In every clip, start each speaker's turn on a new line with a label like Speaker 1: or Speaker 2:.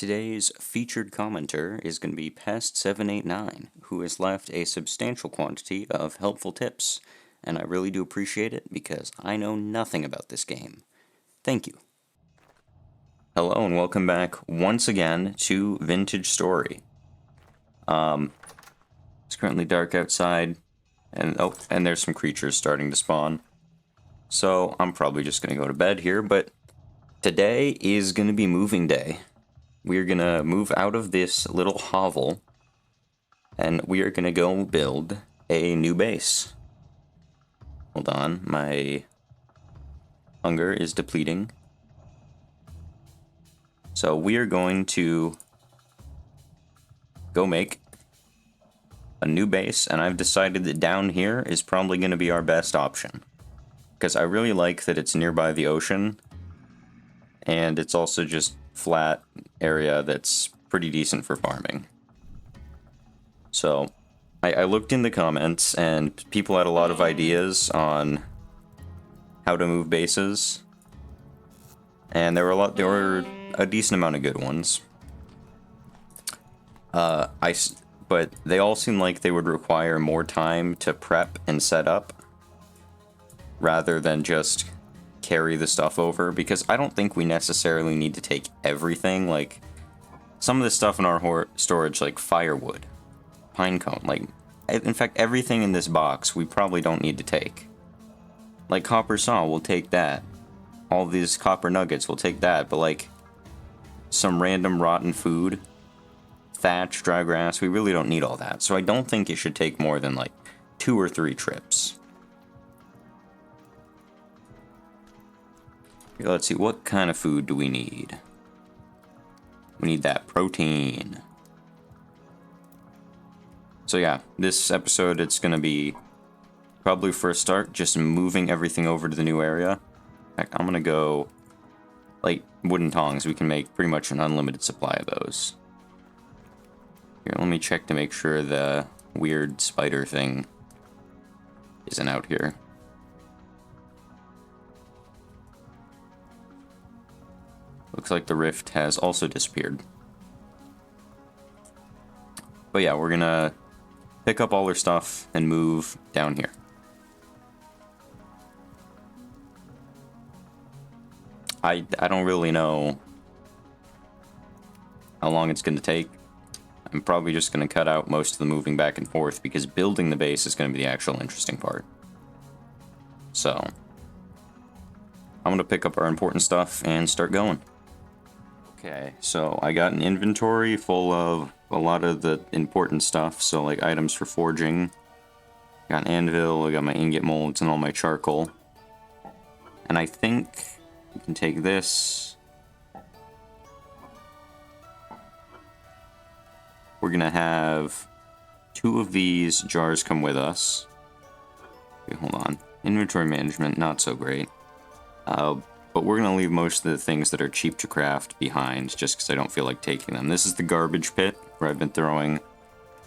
Speaker 1: Today's featured commenter is going to be Pest789, who has left a substantial quantity of helpful tips, and I really do appreciate it because I know nothing about this game. Thank you. Hello and welcome back once again to Vintage Story. It's currently dark outside, and there's some creatures starting to spawn. So I'm probably just going to go to bed here, but today is going to be moving day. We're going to move out of this little hovel, and we are going to go build a new base. Hold on, my hunger is depleting. So we are going to go make a new base, and I've decided that down here is probably going to be our best option. Because I really like that it's nearby the ocean, and it's also just flat area that's pretty decent for farming. So I looked in the comments, and people had a lot of ideas on how to move bases, and there were a decent amount of good ones. But they all seem like they would require more time to prep and set up rather than just carry the stuff over, because I don't think we necessarily need to take everything. Like, some of the stuff in our storage, like firewood, pine cone, like, in fact, everything in this box we probably don't need to take. Like, copper saw, we'll take that. All these copper nuggets, we'll take that, but like, some random rotten food, thatch, dry grass, we really don't need all that. So I don't think it should take more than like 2 or 3 trips. Here, let's see, what kind of food do we need? We need that protein. So yeah, this episode, it's going to be probably for a start just moving everything over to the new area. In fact, I'm going to go, like, wooden tongs. We can make pretty much an unlimited supply of those. Here, let me check to make sure the weird spider thing isn't out here. Looks like the rift has also disappeared. But yeah, we're gonna pick up all our stuff and move down here. I don't really know how long it's gonna take. I'm probably just gonna cut out most of the moving back and forth because building the base is gonna be the actual interesting part. So I'm gonna pick up our important stuff and start going. Okay, so I got an inventory full of a lot of the important stuff, so like items for forging. Got an anvil, I got my ingot molds and all my charcoal. And I think we can take this. We're gonna have 2 of these jars come with us. Okay, hold on. Inventory management, not so great. But we're going to leave most of the things that are cheap to craft behind, just because I don't feel like taking them. This is the garbage pit, where I've been throwing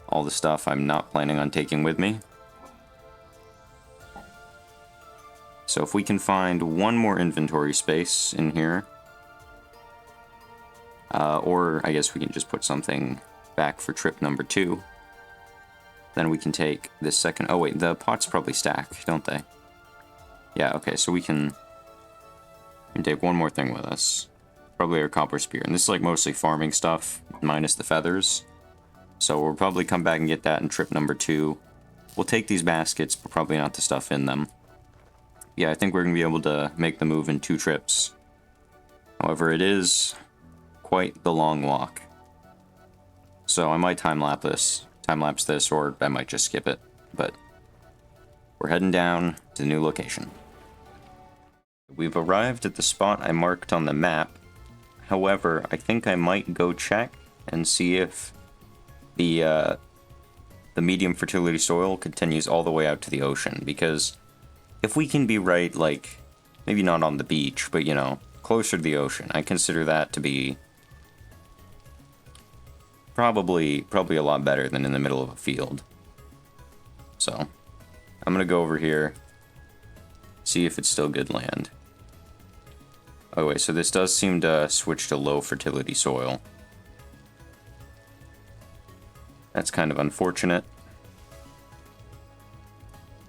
Speaker 1: all the stuff I'm not planning on taking with me. So if we can find one more inventory space in here, or I guess we can just put something back for trip number 2, then we can take this second... Oh wait, the pots probably stack, don't they? Yeah, okay, so we can take one more thing with us. Probably our copper spear. And this is like mostly farming stuff, minus the feathers. So we'll probably come back and get that in trip number 2. We'll take these baskets, but probably not the stuff in them. Yeah, I think we're going to be able to make the move in 2 trips. However, it is quite the long walk. So I might time-lapse this, or I might just skip it. But we're heading down to the new location. We've arrived at the spot I marked on the map. However, I think I might go check and see if the medium fertility soil continues all the way out to the ocean. Because if we can be right, like, maybe not on the beach, but, you know, closer to the ocean, I consider that to be probably a lot better than in the middle of a field. So I'm going to go over here, see if it's still good land. Oh wait, so this does seem to switch to low fertility soil. That's kind of unfortunate.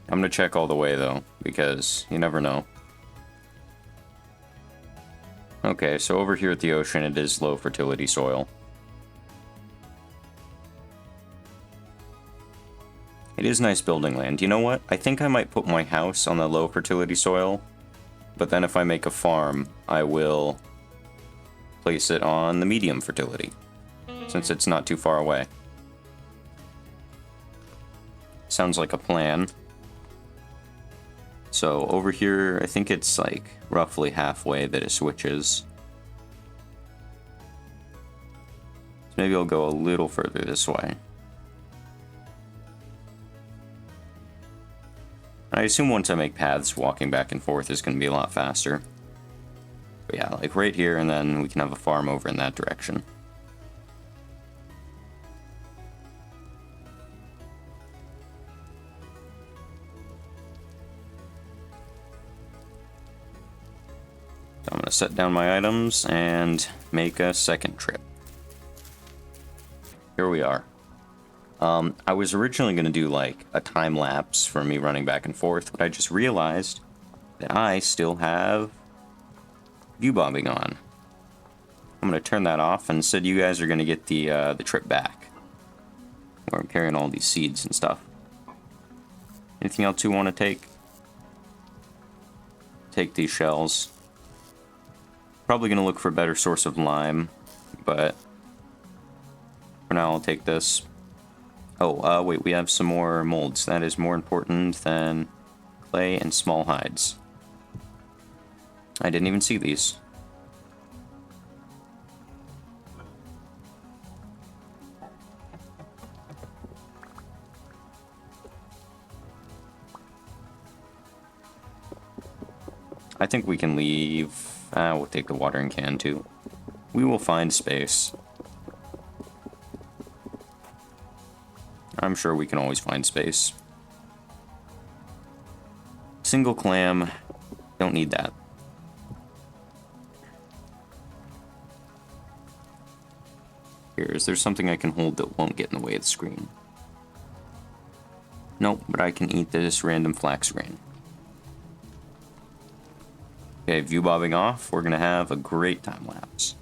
Speaker 1: I'm gonna check all the way though, because you never know. Okay, so over here at the ocean, it is low fertility soil. It is nice building land. You know what? I think I might put my house on the low fertility soil, but then if I make a farm, I will place it on the medium fertility, since it's not too far away. Sounds like a plan. So over here, I think it's like roughly halfway that it switches. So maybe I'll go a little further this way. I assume once I make paths, walking back and forth is going to be a lot faster. But yeah, like right here, and then we can have a farm over in that direction. So I'm going to set down my items and make a second trip. Here we are. I was originally going to do like a time lapse for me running back and forth, but I just realized that I still have view bobbing on. I'm going to turn that off, and instead you guys are going to get the trip back, where I'm carrying all these seeds and stuff. Anything else you want to take? Take these shells. Probably going to look for a better source of lime, but for now I'll take this. Oh, wait, we have some more molds. That is more important than clay and small hides. I didn't even see these. I think we can leave. We'll take the watering can too. We will find space. I'm sure we can always find space. Single clam, don't need that. Here, is there something I can hold that won't get in the way of the screen? Nope, but I can eat this random flax grain. Okay, view bobbing off, we're gonna have a great time lapse.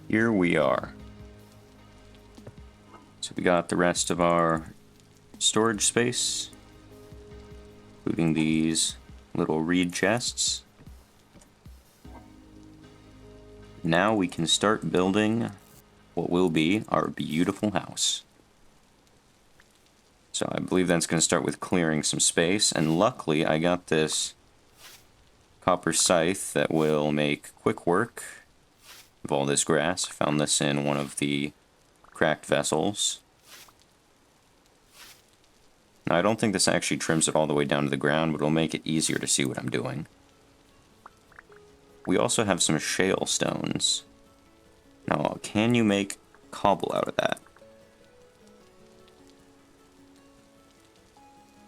Speaker 1: Here we are. So we got the rest of our storage space, including these little reed chests. Now we can start building what will be our beautiful house. So I believe that's going to start with clearing some space, and luckily I got this copper scythe that will make quick work of all this grass. I found this in one of the cracked vessels. Now I don't think this actually trims it all the way down to the ground, but it'll make it easier to see what I'm doing. We also have some shale stones. Now, can you make cobble out of that?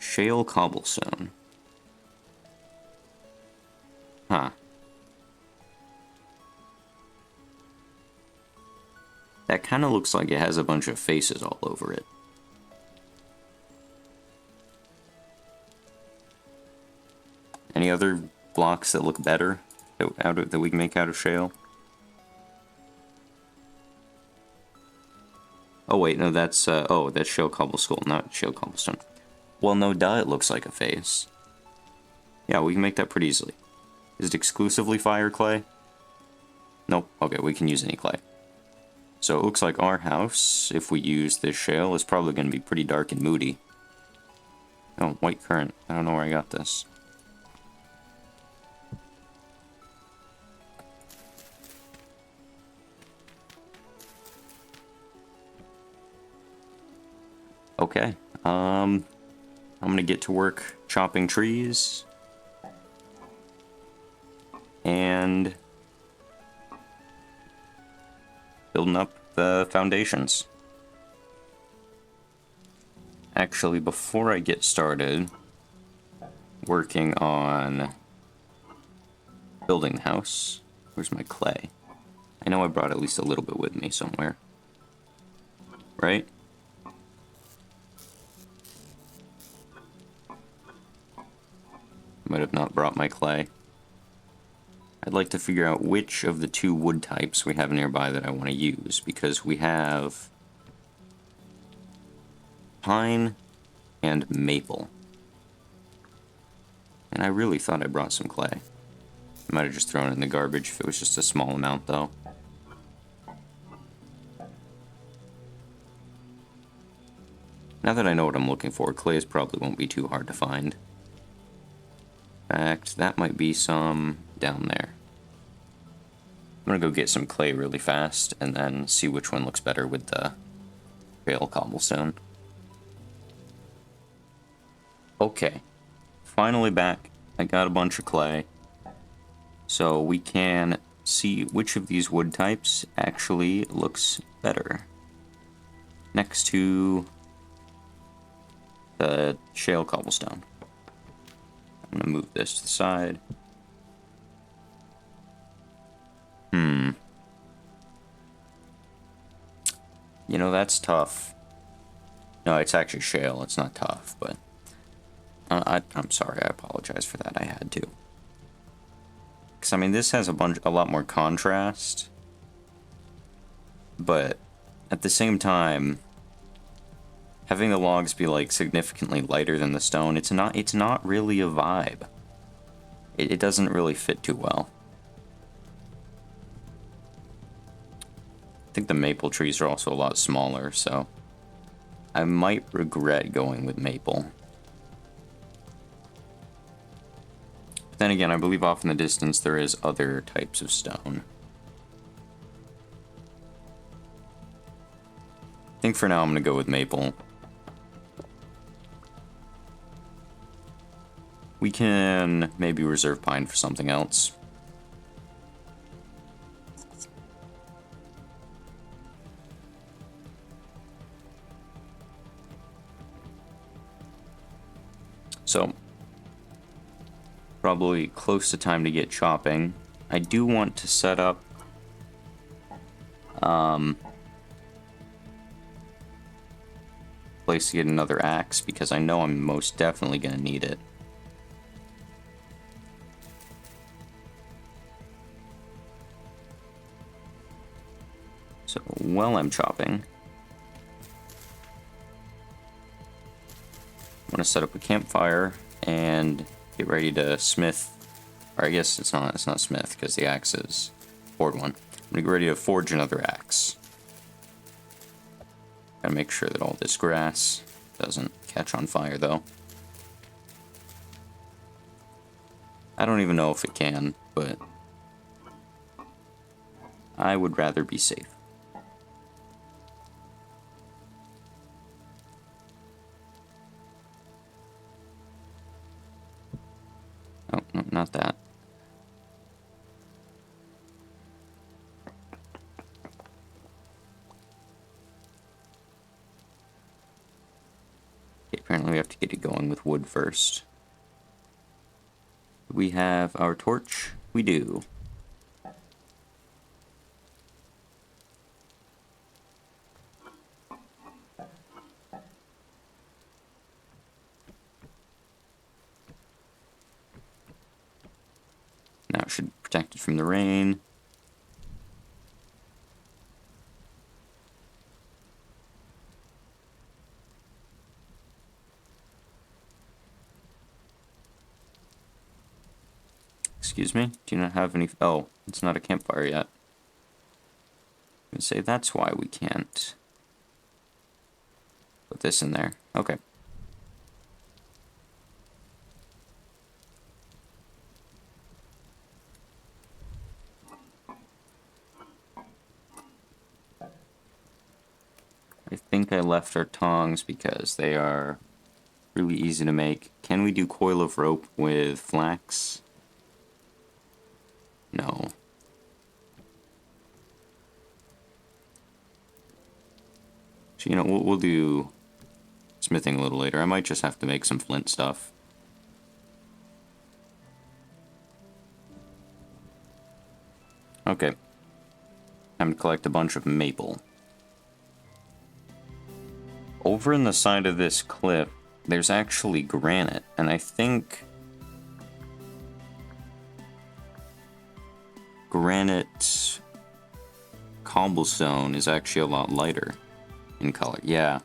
Speaker 1: Shale cobblestone. Huh. That kind of looks like it has a bunch of faces all over it. Any other blocks that look better that we can make out of shale? Oh wait, no, that's oh, that's shale cobblestone, not shale cobblestone. Well, no, duh, it looks like a face. Yeah, we can make that pretty easily. Is it exclusively fire clay? Nope. Okay, we can use any clay. So it looks like our house, if we use this shale, is probably going to be pretty dark and moody. Oh, white currant. I don't know where I got this. Okay. I'm going to get to work chopping trees. And building up the foundations. Actually, before I get started working on building the house, where's my clay? I know I brought at least a little bit with me somewhere. Right? Might have not brought my clay. I'd like to figure out which of the two wood types we have nearby that I want to use, because we have pine and maple. And I really thought I brought some clay. I might have just thrown it in the garbage if it was just a small amount, though. Now that I know what I'm looking for, clay probably won't be too hard to find. In fact, that might be some down there. I'm gonna go get some clay really fast, and then see which one looks better with the shale cobblestone. Okay, finally back. I got a bunch of clay. So we can see which of these wood types actually looks better. Next to the shale cobblestone. I'm gonna move this to the side. You know, that's tough. No, it's actually shale. It's not tough, but I'm sorry. I apologize for that. I had to. Because, I mean, this has a lot more contrast. But at the same time, having the logs be, like, significantly lighter than the stone, it's not really a vibe. It doesn't really fit too well. I think the maple trees are also a lot smaller, so I might regret going with maple. But then again, I believe off in the distance there is other types of stone. I think for now I'm going to go with maple. We can maybe reserve pine for something else. So, probably close to time to get chopping. I do want to set up place to get another axe, because I know I'm most definitely going to need it. So, while I'm chopping, I'm going to set up a campfire and get ready to smith, or I guess it's not smith because the axe is forge one. I'm going to get ready to forge another axe. Gotta make sure that all this grass doesn't catch on fire though. I don't even know if it can, but I would rather be safe. Oh, no, not that. Okay, apparently we have to get it going with wood first. We have our torch? We do. Now it should protect it from the rain. Excuse me? Do you not have any... Oh, it's not a campfire yet. I would say that's why we can't put this in there. Okay. I think I left our tongs because they are really easy to make. Can we do coil of rope with flax? No. So, you know, we'll do smithing a little later. I might just have to make some flint stuff. Okay. Time to collect a bunch of maple. Over in the side of this cliff, there's actually granite, and I think granite cobblestone is actually a lot lighter in color. Yeah.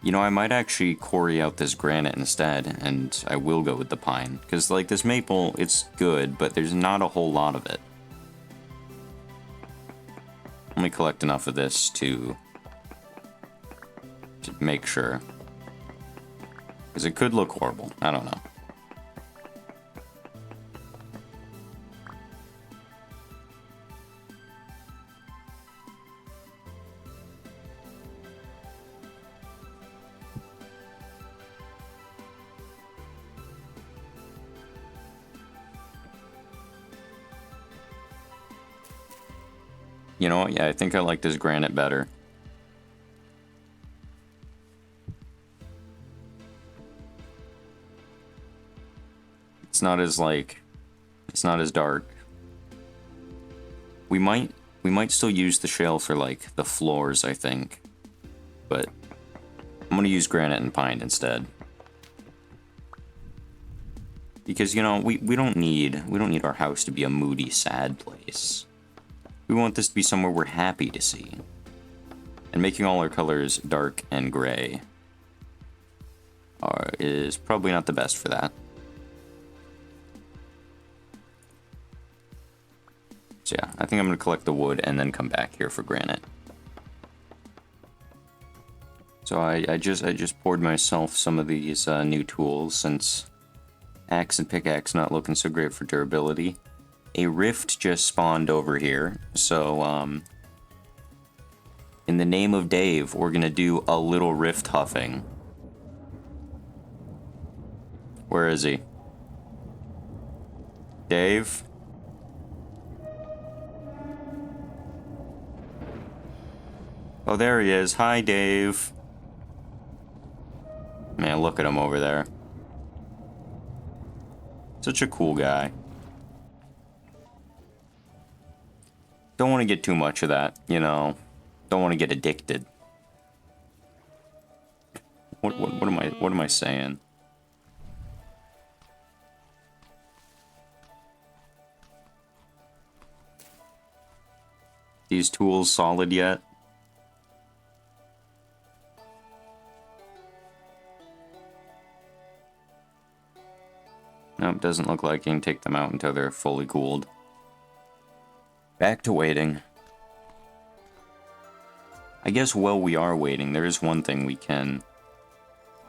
Speaker 1: You know, I might actually quarry out this granite instead, and I will go with the pine. Because, like, this maple, it's good, but there's not a whole lot of it. Let me collect enough of this to make sure. Because it could look horrible. I don't know. You know what? Yeah, I think I like this granite better. It's not as, like, it's not as dark. We might still use the shale for, like, the floors, I think. But I'm gonna use granite and pine instead. Because, you know, we don't need our house to be a moody, sad place. We want this to be somewhere we're happy to see. And making all our colors dark and gray is probably not the best for that. So yeah, I think I'm going to collect the wood and then come back here for granite. So I just poured myself some of these new tools since axe and pickaxe not looking so great for durability. A rift just spawned over here, so in the name of Dave, we're gonna do a little rift huffing. Where is he? Dave? Oh, there he is. Hi, Dave. Man, look at him over there. Such a cool guy. Don't want to get too much of that, you know. Don't want to get addicted. What am I saying? These tools solid yet? Nope, doesn't look like you can take them out until they're fully cooled. Back to waiting. I guess while we are waiting, there is one thing we can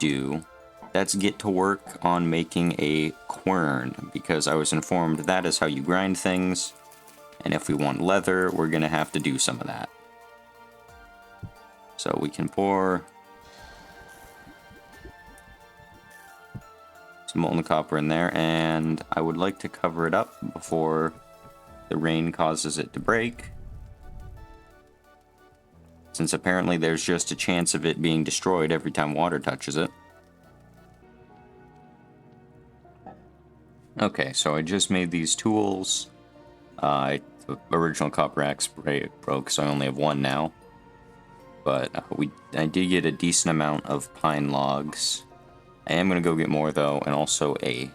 Speaker 1: do. That's get to work on making a quern, because I was informed that is how you grind things, and if we want leather, we're gonna have to do some of that. So we can pour some molten copper in there, and I would like to cover it up before the rain causes it to break, since apparently there's just a chance of it being destroyed every time water touches it. Okay, so I just made these tools. The original copper axe broke, so I only have one now. But I did get a decent amount of pine logs. I am going to go get more, though, and also a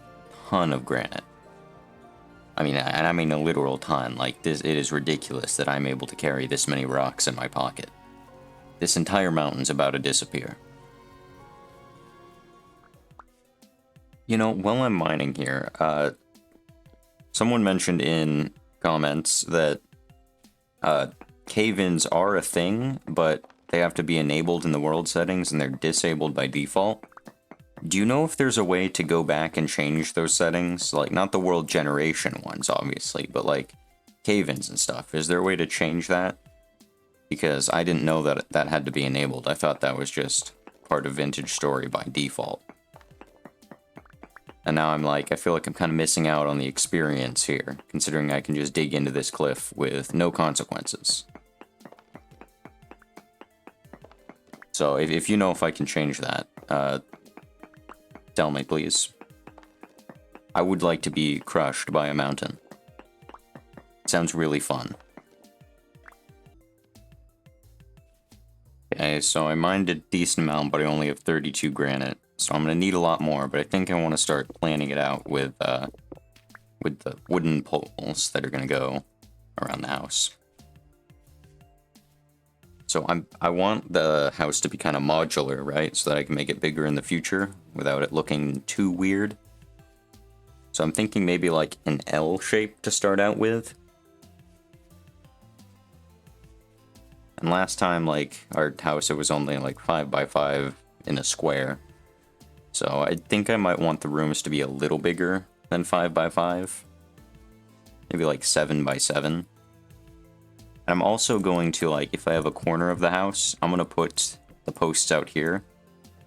Speaker 1: ton of granite. I mean, and I mean a literal ton. Like, this, it is ridiculous that I'm able to carry this many rocks in my pocket. This entire mountain's about to disappear. You know, while I'm mining here, Someone mentioned in comments that cave-ins are a thing, but they have to be enabled in the world settings and they're disabled by default. Do you know if there's a way to go back and change those settings? Like, not the world generation ones, obviously, but like cave-ins and stuff. Is there a way to change that? Because I didn't know that that had to be enabled. I thought that was just part of Vintage Story by default. And now I'm like, I feel like I'm kind of missing out on the experience here, considering I can just dig into this cliff with no consequences. So if you know if I can change that, tell me, please. I would like to be crushed by a mountain. It sounds really fun. Okay, so I mined a decent amount, but I only have 32 granite. So I'm going to need a lot more, but I think I want to start planning it out with the wooden poles that are going to go around the house. So I want the house to be kind of modular, right? So that I can make it bigger in the future without it looking too weird. So I'm thinking maybe like an L shape to start out with. And last time, like, our house, it was only like 5 by 5 in a square. So I think I might want the rooms to be a little bigger than 5 by 5. Maybe like 7 by 7. And I'm also going to, like, if I have a corner of the house, I'm going to put the posts out here.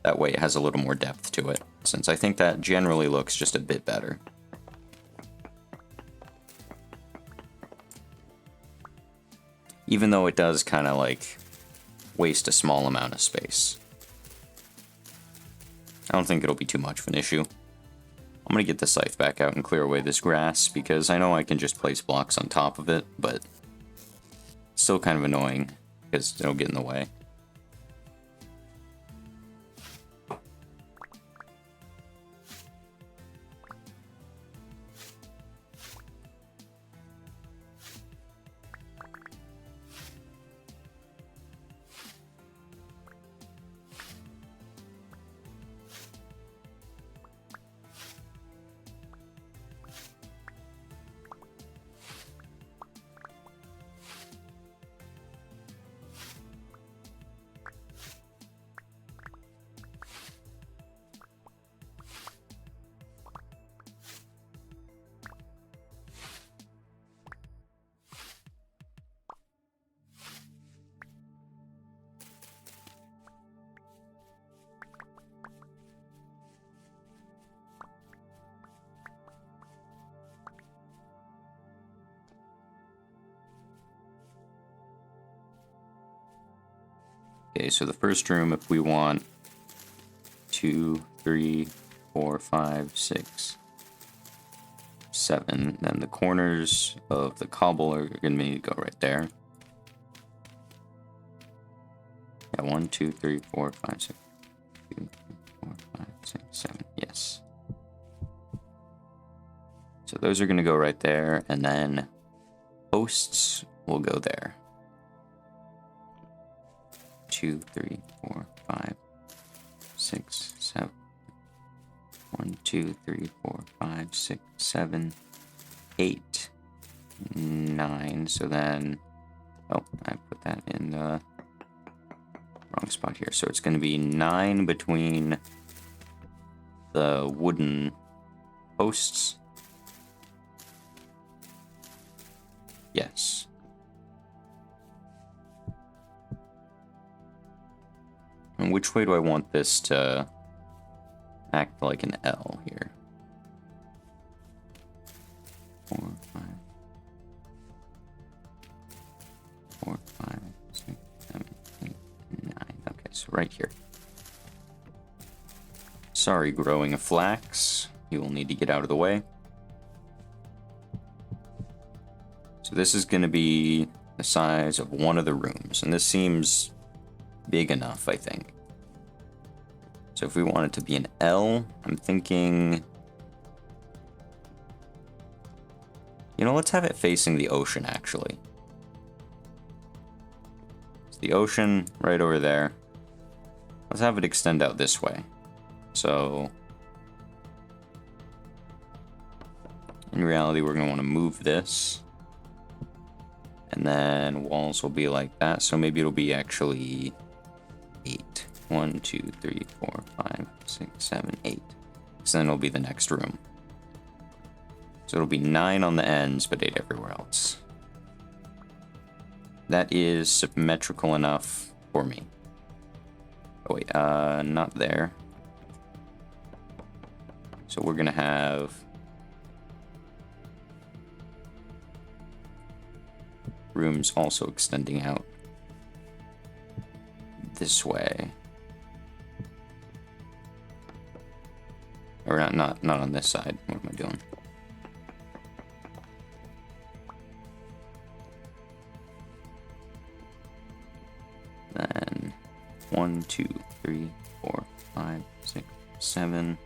Speaker 1: That way it has a little more depth to it, since I think that generally looks just a bit better. Even though it does kind of, like, waste a small amount of space. I don't think it'll be too much of an issue. I'm going to get the scythe back out and clear away this grass, because I know I can just place blocks on top of it, but it's still kind of annoying, because it'll get in the way. Okay, so the first room, if we want 2, 3, 4, 5, 6, 7, then the corners of the cobble are going to go right there. Yeah, 1, 2, 3, 4, 5, 6, 2, 3, 4, 5, 6, 7, yes. So those are going to go right there, and then posts will go there. 2, 3, 4, 5, 6, 7. 1, 2, 3, 4, 5, 6, 7, 8, 9. So then, oh, I put that in the wrong spot here. So it's going to be 9 between the wooden posts. Yes. And which way do I want this to act like an L here? 4, 5, 4, 5, 6, 7, 8, 9. Okay, so right here. Sorry, growing a flax. You will need to get out of the way. So this is going to be the size of one of the rooms, and this seems big enough, I think. So if we want it to be an L, I'm thinking, you know, let's have it facing the ocean, actually. It's the ocean right over there. Let's have it extend out this way. So In reality, we're going to want to move this. And then walls will be like that. So maybe it'll be actually 8. 1, 2, 3, 4, 5, 6, 7, 8. So then it'll be the next room. So it'll be 9 on the ends, but 8 everywhere else. That is symmetrical enough for me. Oh wait, not there. So we're gonna have rooms also extending out this way. Or not on this side. What am I doing? Then 1, 2, 3, 4, 5, 6, 7.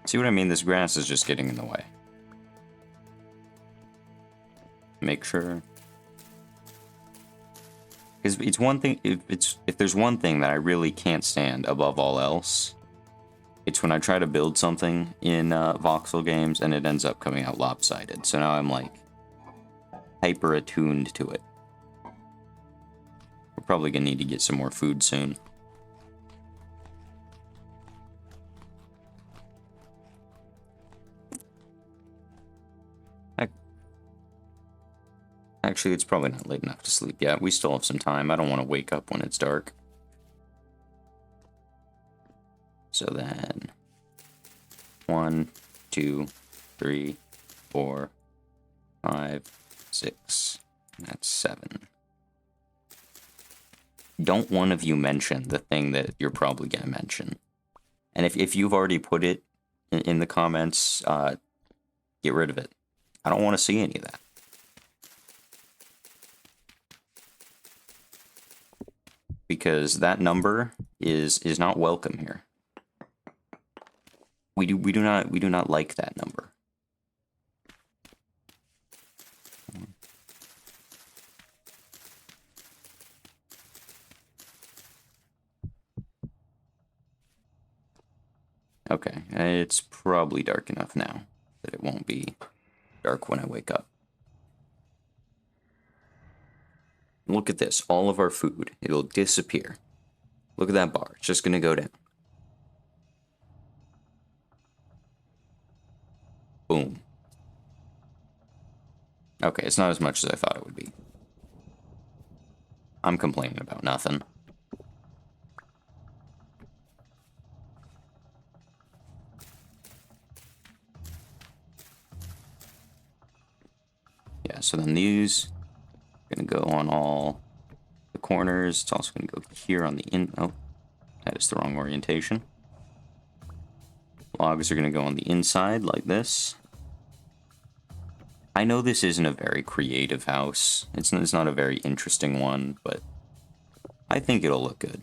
Speaker 1: See what I mean? This grass is just getting in the way. Make sure. Because it's one thing, if there's one thing that I really can't stand above all else, it's when I try to build something in voxel games and it ends up coming out lopsided. So now I'm like hyper attuned to it. We're probably gonna need to get some more food soon. Actually, it's probably not late enough to sleep yet. We still have some time. I don't want to wake up when it's dark. So then 1, 2, 3, 4, 5, 6. That's 7. Don't one of you mention the thing that you're probably going to mention. And if you've already put it in the comments, get rid of it. I don't want to see any of that. Because that number is not welcome here. We do not like that number. Okay, it's probably dark enough now that it won't be dark when I wake up. Look at this, all of our food, it'll disappear. Look at that bar, it's just gonna go down. Boom. Okay, it's not as much as I thought it would be. I'm complaining about nothing. Yeah, so then these gonna go on all the corners. It's also gonna go here on the oh, that is the wrong orientation. Logs are gonna go on the inside like this. I know this isn't a very creative house. It's not a very interesting one, but I think it'll look good.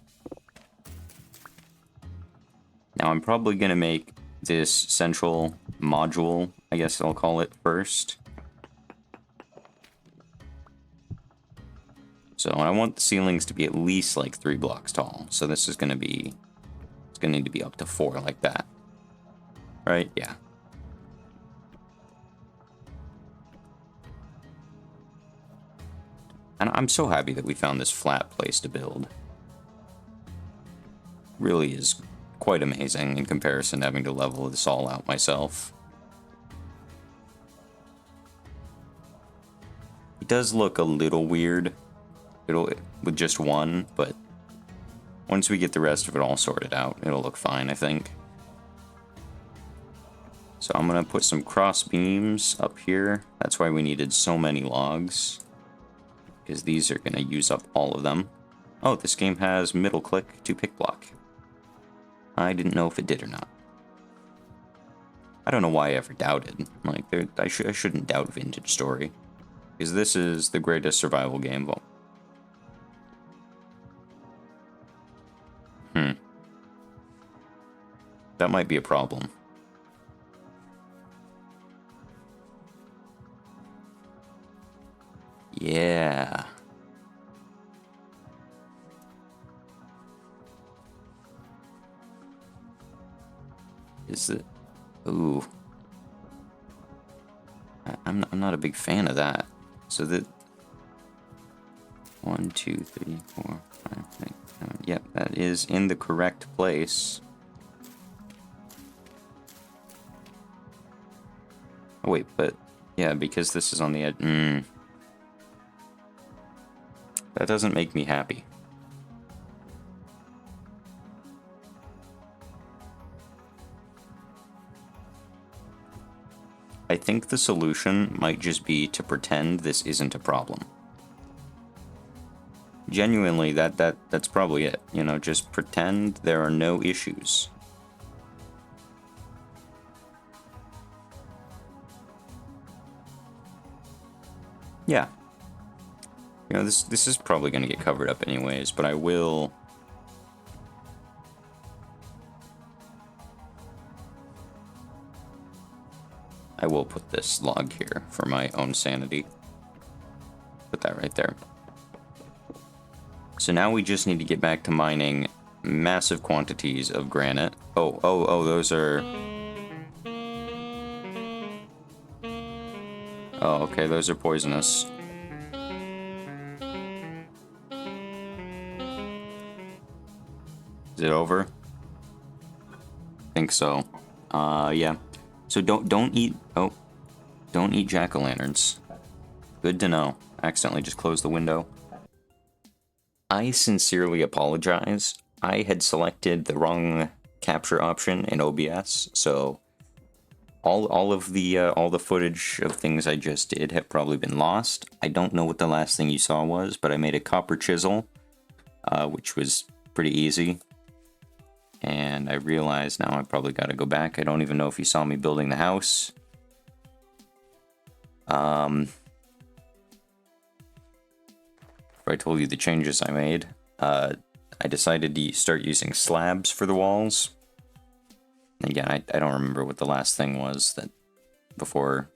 Speaker 1: Now I'm probably gonna make this central module, I guess I'll call it, first. So I want the ceilings to be at least like 3 blocks tall. So this is going to be, it's going to need to be up to 4 like that. Right? Yeah. And I'm so happy that we found this flat place to build. Really is quite amazing in comparison to having to level this all out myself. It does look a little weird. With just one, but once we get the rest of it all sorted out, it'll look fine, I think. So I'm gonna put some cross beams up here. That's why we needed so many logs, because these are gonna use up all of them. Oh, this game has middle click to pick block. I didn't know if it did or not. I don't know why I ever doubted. Like, I shouldn't doubt Vintage Story, because this is the greatest survival game of all. That might be a problem. Yeah. Is it? Ooh. I'm not a big fan of that. So that 1, 2, 3, 4, 5, 6, 7. Yep, that is in the correct place. Oh wait, but yeah, because this is on the edge. That doesn't make me happy. I think the solution might just be to pretend this isn't a problem. Genuinely, that's probably it. You know, just pretend there are no issues. Yeah. You know, this is probably going to get covered up anyways, but I will... put this log here for my own sanity. Put that right there. So now we just need to get back to mining massive quantities of granite. Oh, those are... Oh, okay, those are poisonous. Is it over? I think so. Yeah. So don't eat... Oh. Don't eat jack-o'-lanterns. Good to know. Accidentally just closed the window. I sincerely apologize. I had selected the wrong capture option in OBS, so all the footage of things I just did have probably been lost. I don't know what the last thing you saw was, but I made a copper chisel, which was pretty easy. And I realize now I probably got to go back. I don't even know if you saw me building the house. If I told you the changes I made, I decided to start using slabs for the walls. Again, I don't remember what the last thing was that before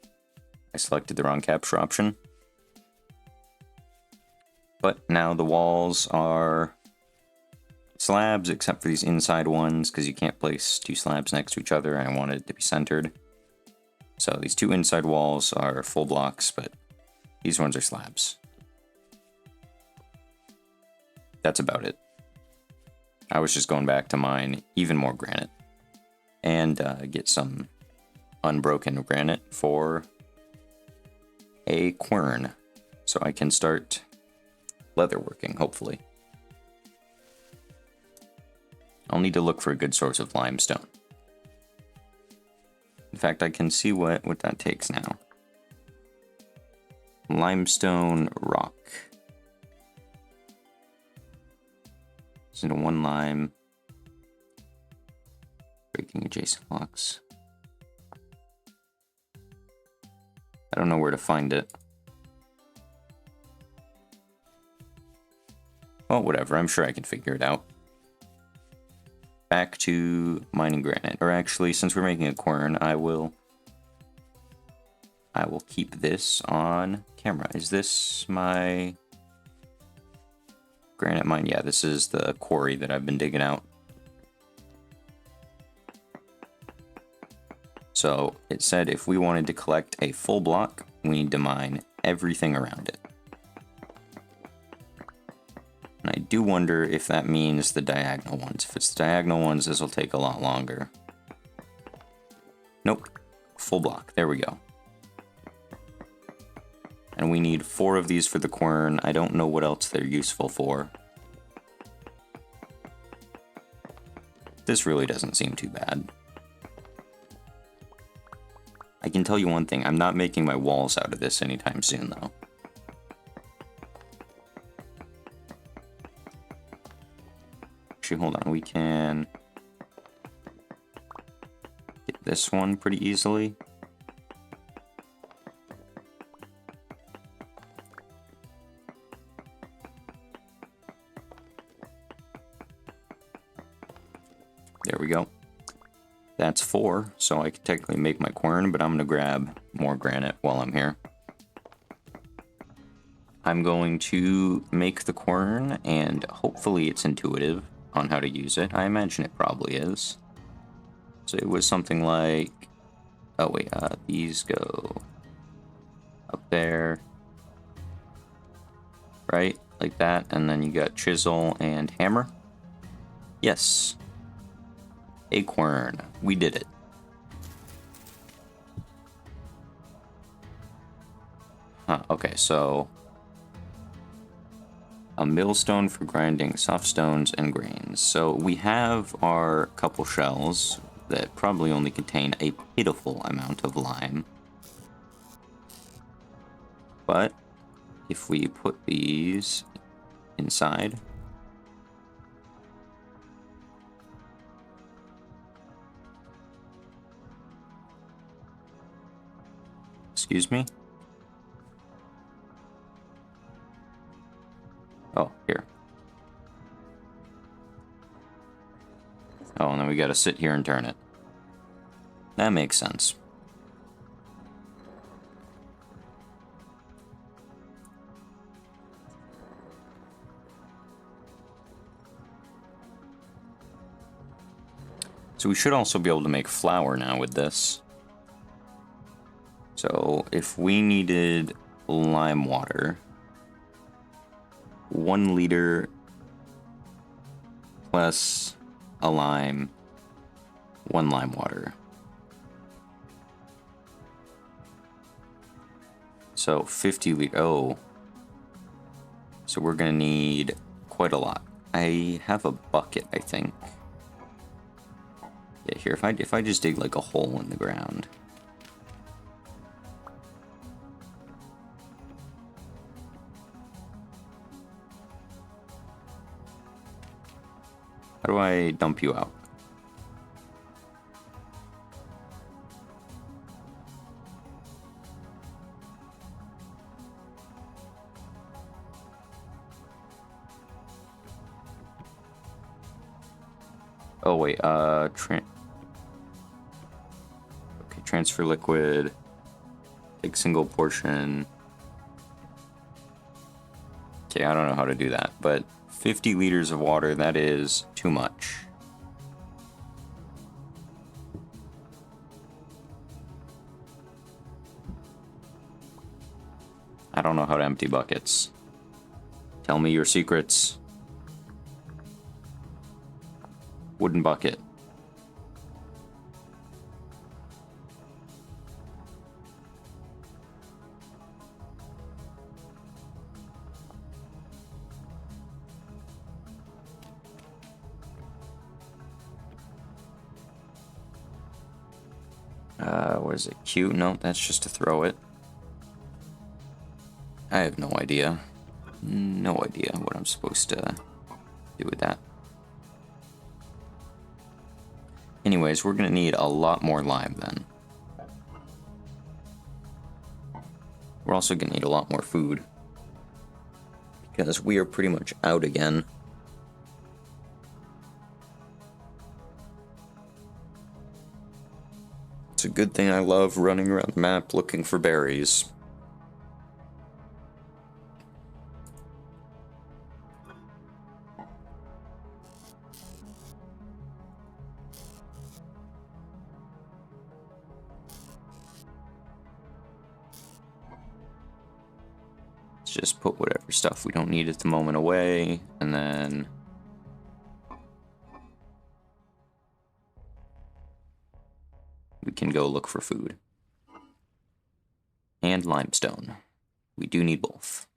Speaker 1: I selected the wrong capture option. But now the walls are slabs, except for these inside ones, because you can't place two slabs next to each other, and I wanted it to be centered. So these two inside walls are full blocks, but these ones are slabs. That's about it. I was just going back to mine even more granite and get some unbroken granite for a quern, so I can start leatherworking, hopefully. I'll need to look for a good source of limestone. In fact, I can see what that takes now. Limestone rock. It's into 1 lime. Breaking adjacent blocks. I don't know where to find it. Well, whatever. I'm sure I can figure it out. Back to mining granite. Or actually, since we're making a quern, I will keep this on camera. Is this my granite mine? Yeah, this is the quarry that I've been digging out. So it said if we wanted to collect a full block, we need to mine everything around it. And I do wonder if that means the diagonal ones. If it's the diagonal ones, this will take a lot longer. Nope. Full block. There we go. And we need 4 of these for the quern. I don't know what else they're useful for. This really doesn't seem too bad. I can tell you one thing. I'm not making my walls out of this anytime soon, though. Hold on, we can get this one pretty easily. There we go. That's 4, so I could technically make my quern, but I'm gonna grab more granite while I'm here. I'm going to make the quern, and hopefully it's intuitive on how to use it. I imagine it probably is. So it was something like, oh wait, these go up there, right? Like that, and then you got chisel and hammer. Yes. A quern. We did it. Huh, okay, so a millstone for grinding soft stones and grains. So we have our couple shells that probably only contain a pitiful amount of lime. But if we put these inside, excuse me. Oh, here. Oh, and then we gotta sit here and turn it. That makes sense. So we should also be able to make flour now with this. So if we needed lime water, 1 liter plus a lime, 1 lime water. So 50 liter. Oh. So we're gonna need quite a lot. I have a bucket, I think. Yeah, here, if I just dig like a hole in the ground. How do I dump you out? Oh wait, okay, transfer liquid, take single portion. Okay, I don't know how to do that, but 50 liters of water, that is too much. I don't know how to empty buckets. Tell me your secrets. Wooden bucket. What is it? Q? No, that's just to throw it. I have no idea. No idea what I'm supposed to do with that. Anyways, we're gonna need a lot more lime then. We're also gonna need a lot more food, because we are pretty much out again. It's a good thing I love running around the map looking for berries. Let's just put whatever stuff we don't need at the moment away, and then we can go look for food. And limestone. We do need both.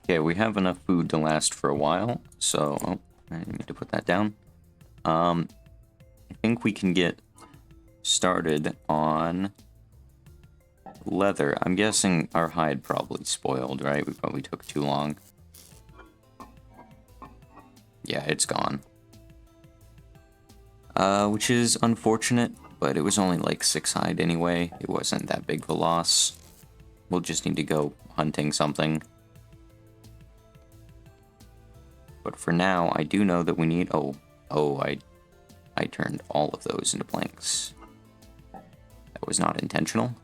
Speaker 1: Okay, we have enough food to last for a while, so I need to put that down. I think we can get started on leather. I'm guessing our hide probably spoiled, right? We probably took too long. Yeah, it's gone. Which is unfortunate, but it was only like 6 hide anyway. It wasn't that big of a loss. We'll just need to go hunting something. But for now, I do know that we need... I turned all of those into planks. That was not intentional.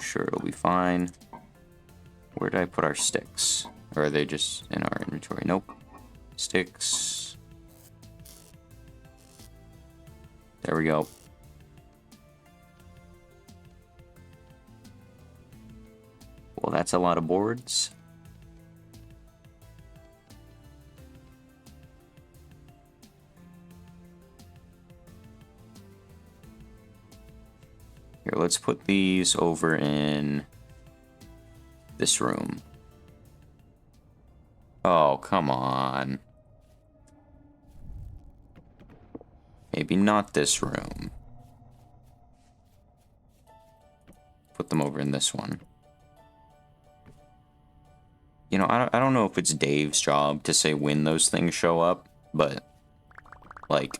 Speaker 1: Sure, it'll be fine. Where did I put our sticks? Or are they just in our inventory? Nope. Sticks. There we go. Well, that's a lot of boards. Here, let's put these over in this room. Oh, come on. Maybe not this room. Put them over in this one. You know, I don't know if it's Dave's job to say when those things show up, but, like,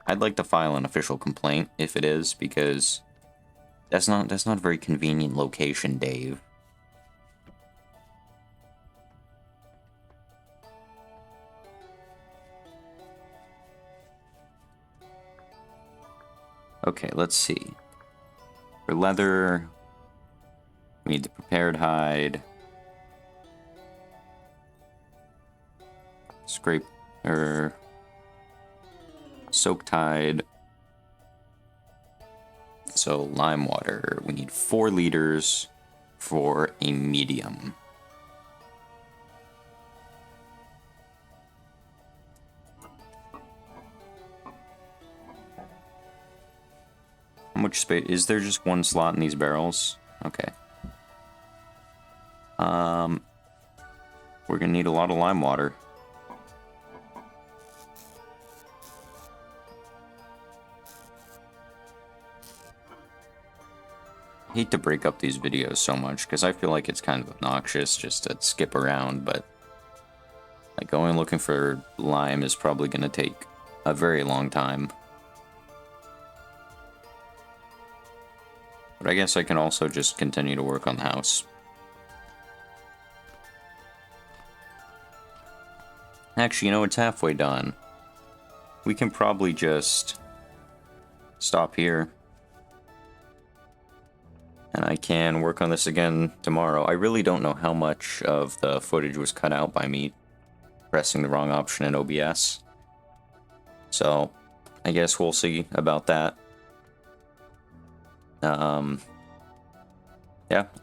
Speaker 1: I'd like to file an official complaint if it is, because that's not a very convenient location, Dave. Okay, let's see. For leather, we need the prepared hide. Scrape, or soaked hide. So lime water, we need 4 liters for a medium. How much space? Is there just one slot in these barrels? Okay. We're gonna need a lot of lime water. I hate to break up these videos so much, because I feel like it's kind of obnoxious just to skip around, but like going looking for lime is probably gonna take a very long time. But I guess I can also just continue to work on the house. Actually, you know, it's halfway done. We can probably just stop here. And I can work on this again tomorrow. I really don't know how much of the footage was cut out by me pressing the wrong option in OBS. So, I guess we'll see about that. Yeah,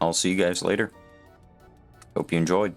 Speaker 1: I'll see you guys later. Hope you enjoyed.